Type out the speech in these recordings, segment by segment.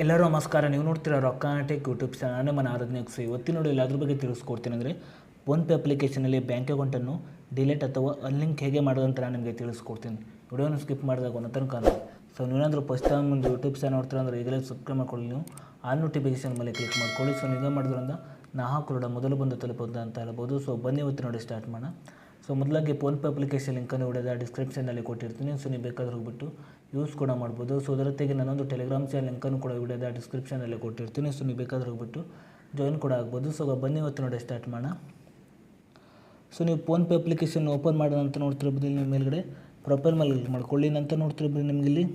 ಎಲ್ಲರೂ ನಮಸ್ಕಾರ. ನೀವು ನೋಡ್ತೀರಾ ರೊಕ್ಕಾಟೆಕ್ ಯೂಟ್ಯೂಬ್ ಚಾನಲ್. ನಾನು ಮನ ಆರಾಧನೆಕ್ಸ್. ಇವತ್ತಿನ ನೋಡಿ ಅದ್ರ ಬಗ್ಗೆ ತಿಳಿಸ್ಕೊಡ್ತೀನಿ. ಅಂದರೆ ಫೋನ್ಪೇ ಅಪ್ಲಿಕೇಶನಲ್ಲಿ ಬ್ಯಾಂಕ್ ಅಕೌಂಟನ್ನು ಡಿಲೀಟ್ ಅಥವಾ ಅನ್ಲಿಂಕ್ ಹೇಗೆ ಮಾಡೋದು ಅಂತ ನಾನು ನಿಮಗೆ ತಿಳಿಸ್ಕೊಡ್ತೀನಿ. ವಿಡಿಯೋನ ಸ್ಕಿಪ್ ಮಾಡಿದಾಗ ಒಂದು ತನಕ. ಸೊ ನೀವೇನಾದರೂ ಫಸ್ಟ್ ಟೈಮ್ ಒಂದು ಯೂಟ್ಯೂಬ್ ಚಾನಲ್ ನೋಡ್ತೀರಾ ಅಂದರೆ ಈಗಲೇ ಸಬ್ಸ್ಕ್ರೈಬ್ ಮಾಡ್ಕೊಳ್ಳಿ. ನೀವು ಆಲ್ ನೋಟಿಫಿಕೇಶನ್ ಮೇಲೆ ಕ್ಲಿಕ್ ಮಾಡ್ಕೊಳ್ಳಿ. ಸೊ ನೀವು ಮಾಡೋದ್ರಿಂದ ನಾ ಹಾಕೊಳ್ಳೋಣ ಮೊದಲು ಬಂದು ತಲುಪೋದು ಅಂತ ಹೇಳ್ಬೋದು. ಸೊ ಬನ್ನಿ ಇವತ್ತು ನೋಡಿ ಸ್ಟಾರ್ಟ್ ಮಾಡೋಣ. ಸೊ ಮೊದಲಾಗಿ ಫೋನ್ಪೇ ಅಪ್ಲಿಕೇಶನ್ ಲಿಂಕನ್ನು ಹೊಡೆದ ಡಿಸ್ಕ್ರಿಪ್ಷನಲ್ಲಿ ಕೊಟ್ಟಿರ್ತೀನಿ. ಸೊ ನೀವು ಬೇಕಾದ್ರೆ ಹೋಗ್ಬಿಟ್ಟು ಯೂಸ್ ಕೂಡ ಮಾಡ್ಬೋದು. ಸೊ ಅದರ ಜೊತೆಗೆ ನಾನೊಂದು ಟೆಲಿಗ್ರಾಮ್ ಚಾನಲ್ ಲಿಂಕನ್ನು ಕೂಡ ವಿಡಿಯೋದ ಡಿಸ್ಕ್ರಿಪ್ಷನಲ್ಲಿ ಕೊಟ್ಟಿರ್ತೀನಿ. ಸೊ ನೀವು ಬೇಕಾದ್ರೆ ಹೋಗ್ಬಿಟ್ಟು ಜಾಯಿನ್ ಕೂಡ ಆಗ್ಬೋದು. ಸೊ ಬನ್ನಿ ಇವತ್ತು ನೋಡಿ ಸ್ಟಾರ್ಟ್ ಮಾಡೋಣ. ಸೊ ನೀವು ಫೋನ್ಪೇ ಅಪ್ಲಿಕೇಶನ್ ಓಪನ್ ಮಾಡೋಣ ಅಂತ ನೋಡ್ತಿರ್ಬೋದು. ಇಲ್ಲಿ ನಿಮ್ಮ ಮೇಲ್ಗಡೆ ಪ್ರೊಫೈಲ್ ಮೇಲೆ ಕ್ಲಿಕ್ ಮಾಡ್ಕೊಳ್ಳಿ. ನಂತರ ನೋಡ್ತಿರ್ಬೋದು ನಿಮಗೆ ಇಲ್ಲಿ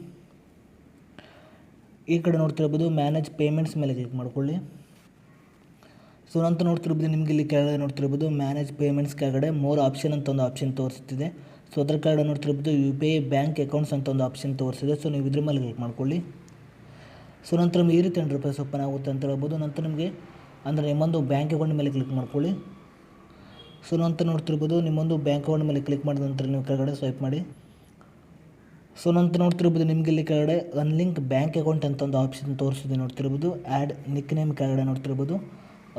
ಈ ಕಡೆ ನೋಡ್ತಿರ್ಬೋದು ಮ್ಯಾನೇಜ್ ಪೇಮೆಂಟ್ಸ್ ಮೇಲೆ ಕ್ಲಿಕ್ ಮಾಡ್ಕೊಳ್ಳಿ. ಸೊ ನಂತರ ನೋಡ್ತಿರ್ಬೋದು ನಿಮಗೆ ಇಲ್ಲಿ ಕೆಳಗಡೆ ನೋಡ್ತಿರ್ಬೋದು ಮ್ಯಾನೇಜ್ ಪೇಮೆಂಟ್ಸ್ ಕೆಳಗಡೆ ಮೋರ್ ಆಪ್ಷನ್ ಅಂತ ಒಂದು ಆಪ್ಷನ್ ತೋರಿಸ್ತಿದೆ. ಸೊ ಅದರ ಕೆಳಗಡೆ ನೋಡ್ತಿರ್ಬೋದು UPI ಬ್ಯಾಂಕ್ ಅಕೌಂಟ್ಸ್ ಅಂತ ಒಂದು ಆಪ್ಷನ್ ತೋರಿಸಿದೆ. ಸೊ ನೀವು ಇದ್ರ ಮೇಲೆ ಕ್ಲಿಕ್ ಮಾಡ್ಕೊಳ್ಳಿ. ಸೊ ನಂತರ ನಿಮಗೆ ಈ ರೀತಿ ಇಂಟರ್ಫೇಸ್ ಓಪನ್ ಆಗುತ್ತೆ ಅಂತ ಹೇಳ್ಬೋದು. ನಂತರ ನಿಮಗೆ ಅಂದರೆ ನಿಮ್ಮೊಂದು ಬ್ಯಾಂಕ್ ಅಕೌಂಟ್ ಮೇಲೆ ಕ್ಲಿಕ್ ಮಾಡ್ಕೊಳ್ಳಿ. ಸೊ ನಂತರ ನೋಡ್ತಿರ್ಬೋದು ನಿಮ್ಮೊಂದು ಬ್ಯಾಂಕ್ ಅಕೌಂಟ್ ಮೇಲೆ ಕ್ಲಿಕ್ ಮಾಡಿದ ನಂತರ ನೀವು ಕೆಳಗಡೆ ಸ್ವೈಪ್ ಮಾಡಿ. ಸೊ ನಂತರ ನೋಡ್ತಿರ್ಬೋದು ನಿಮಗೆ ಇಲ್ಲಿ ಕೆಳಗಡೆ ಅನ್ಲಿಂಕ್ ಬ್ಯಾಂಕ್ ಅಕೌಂಟ್ ಅಂತ ಒಂದು ಆಪ್ಷನ್ ತೋರಿಸಿದೆ ನೋಡ್ತಿರ್ಬೋದು. ಆ್ಯಡ್ ನಿಕ್ ನೇಮ್ ಕೆಳಗಡೆ ನೋಡ್ತಿರ್ಬೋದು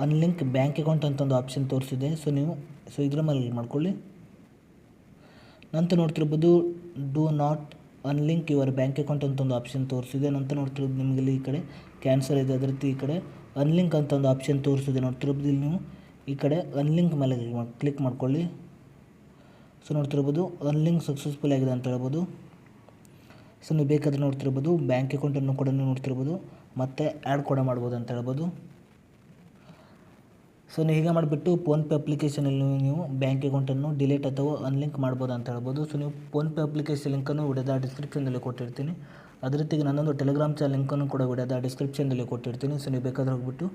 ಅನ್ಲಿಂಕ್ ಬ್ಯಾಂಕ್ ಅಕೌಂಟ್ ಅಂತ ಒಂದು ಆಪ್ಷನ್ ತೋರಿಸಿದೆ. ಸೊ ಇದ್ರ ಮೇಲೆ ಕ್ಲಿಕ್ ಮಾಡ್ಕೊಳ್ಳಿ. ನಂತರ ನೋಡ್ತಿರ್ಬೋದು do not unlink your bank account ಅಂತ ಒಂದು ಆಪ್ಷನ್ ತೋರಿಸಿದೆ. ನಂತರ ನೋಡ್ತಿರ್ಬೋದು ನಿಮಗೆ ಇಲ್ಲಿ ಈ ಕಡೆ ಕ್ಯಾನ್ಸಲ್ ಇದೆ. ಅದೇ ರೀತಿ ಈ ಕಡೆ ಅನ್ಲಿಂಕ್ ಅಂತ ಒಂದು ಆಪ್ಷನ್ ತೋರಿಸಿದೆ ನೋಡ್ತಿರ್ಬೋದು. ಇಲ್ಲಿ ನೀವು ಈ ಕಡೆ ಅನ್ಲಿಂಕ್ ಮೇಲೆ ಕ್ಲಿಕ್ ಮಾಡ್ಕೊಳ್ಳಿ. ಸೊ ನೋಡ್ತಿರ್ಬೋದು ಅನ್ಲಿಂಕ್ ಸಕ್ಸಸ್ಫುಲ್ ಆಗಿದೆ ಅಂತ ಹೇಳ್ಬೋದು. ಸೊ ನೀವು ಬೇಕಾದರೆ ನೋಡ್ತಿರ್ಬೋದು ಬ್ಯಾಂಕ್ ಅಕೌಂಟನ್ನು ಕೂಡ ನೀವು ನೋಡ್ತಿರ್ಬೋದು ಮತ್ತು ಆ್ಯಡ್ ಕೂಡ ಮಾಡ್ಬೋದು ಅಂತ ಹೇಳ್ಬೋದು. ಸೊ ನೀವು ಹೀಗೆ ಮಾಡಿಬಿಟ್ಟು ಫೋನ್ಪೇ ಅಪ್ಲಿಕೇಶನಲ್ಲಿ ನೀವು ಬ್ಯಾಂಕ್ ಅಕೌಂಟನ್ನು ಡಿಲೀಟ್ ಅಥವಾ ಅನ್ಲಿಂಕ್ ಮಾಡ್ಬೋದು ಅಂತ ಹೇಳ್ಬೋದು. ಸೊ ನೀವು ಫೋನ್ಪೇ ಅಪ್ಲಿಕೇಶನ್ ಲಿಂಕನ್ನು ವಿಡಿಯೋದ ಡಿಸ್ಕ್ರಿಪ್ಷನಲ್ಲಿ ಕೊಟ್ಟಿರ್ತೀನಿ. ಅದೇ ರೀತಿಗೆ ನನ್ನೊಂದು ಟೆಲಿಗ್ರಾಮ್ ಚಾನಲ್ ಲಿಂಕನ್ನು ಕೂಡ ವಿಡಿಯೋದ ಡಿಸ್ಕ್ರಿಪ್ಷನಲ್ಲಿ ಕೊಟ್ಟಿರ್ತೀನಿ. ಸೊ ನೀವು ಬೇಕಾದ್ರೆ ಹೋಗ್ಬಿಟ್ಟು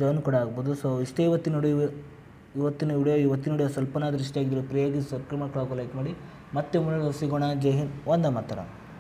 ಜಾಯಿನ್ ಕೂಡ ಆಗ್ಬೋದು. ಸೊ ಇಷ್ಟೇ ಇವತ್ತಿನ ವಿಡಿಯೋ ಸ್ವಲ್ಪನಾದರೂ ಇಷ್ಟ ಆಗಿದ್ರೆ ಫ್ರೀಯಾಗಿ ಸಬ್ಸ್ಕ್ರೈಬ್ ಮಾಡ್ಕೊಳ್ಳೋಕೆ ಲೈಕ್ ಮಾಡಿ. ಮತ್ತೆ ಮುಂದೆ ಸಿಗೋಣ. ಜೈ ಹಿಂದ್, ವಂದೇ ಮಾತರಂ.